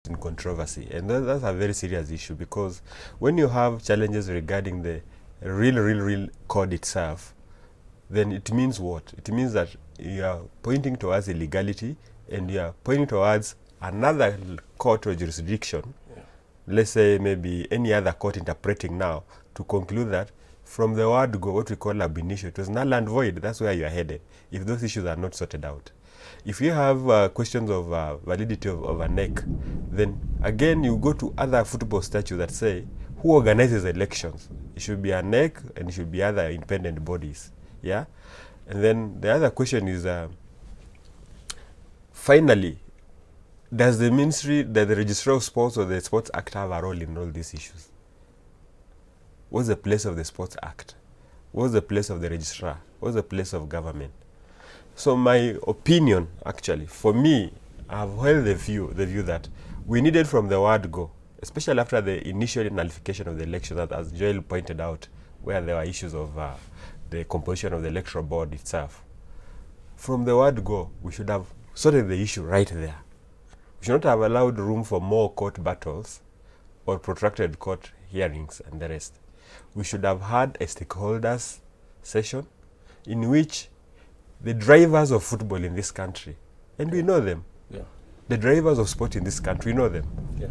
in controversy, and that's a very serious issue, because when you have challenges regarding the real code itself, then it means what? It means that you are pointing towards illegality, and you are pointing towards another court or jurisdiction, let's say maybe any other court interpreting now, to conclude that from the word go, what we call ab initio, it was null and void. That's where you are headed, if those issues are not sorted out. If you have questions of validity of a neck, then again you go to other football statutes that say who organizes elections. It should be a neck, and it should be other independent bodies. Yeah, and then the other question is, finally, does the ministry, the Registrar of Sports or the Sports Act have a role in all these issues? What's the place of the Sports Act? What's the place of the registrar? What's the place of government? So my opinion, actually, for me, I've held the view that we needed from the word go, especially after the initial nullification of the election, that, as Joel pointed out, where there were issues of the composition of the electoral board itself. From the word go, we should have sorted the issue right there. We should not have allowed room for more court battles or protracted court hearings and the rest. We should have had a stakeholders session in which the drivers of football in this country, and we know them, the drivers of sport in this country, we know them.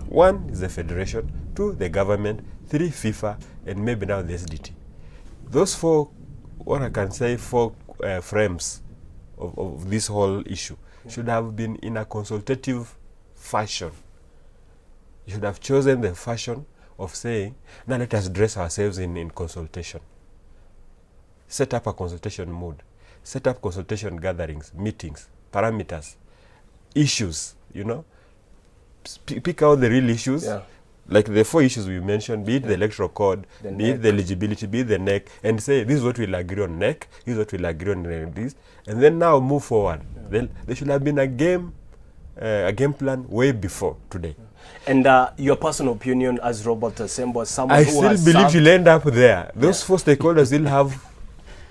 One is the federation, two, the government, three, FIFA, and maybe now the SDT. Those four, what I can say, four frames of this whole issue should have been in a consultative fashion. You should have chosen the fashion of saying, now let us dress ourselves in consultation. Set up a consultation mode. Set up consultation gatherings, meetings, parameters, issues, you know. Pick out the real issues, like the four issues we mentioned, be it the electoral code, be it the eligibility, be it the NEC, and say, this is what we'll agree on NEC, this is what we'll agree on this, and then now move forward. Then there should have been a game plan way before today. And your personal opinion as Robert Asembo, someone I who still has believe you'll end up there. Those four stakeholders will have,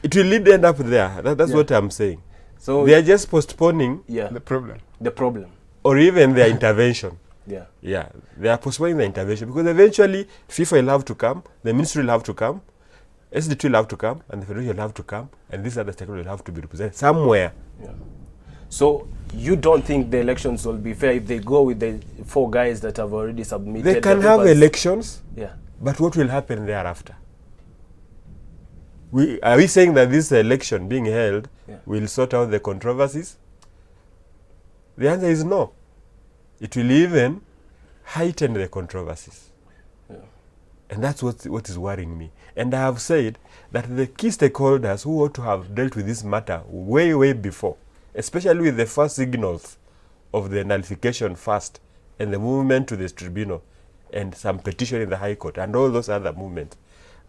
it will end up there. That's what I'm saying. So they are just postponing the problem. Or even their intervention. They are postponing the intervention, because eventually FIFA will have to come, the ministry will have to come, SDT will have to come, and the federation will have to come, and these other stakeholders will have to be represented somewhere. So you don't think the elections will be fair if they go with the four guys that have already submitted? They can have elections, but what will happen thereafter? Are we saying that this election being held will sort out the controversies? The answer is no. It will even heighten the controversies. And that's what is worrying me. And I have said that the key stakeholders who ought to have dealt with this matter way before, especially with the first signals of the nullification first, and the movement to this tribunal, and some petition in the High Court, and all those other movements,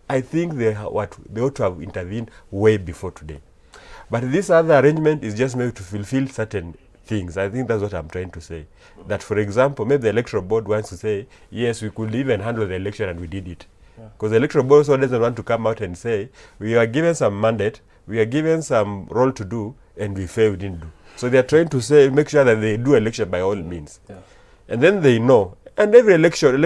I think they ought to have intervened way before today. But this other arrangement is just made to fulfill certain things. I think that's what I'm trying to say. That, for example, maybe the electoral board wants to say, yes, we could even handle the election and we did it. Because the electoral board also doesn't want to come out and say, we are given some mandate, we are given some role to do, and we failed, we didn't do. So they are trying to say, make sure that they do election by all means. And then they know. And every election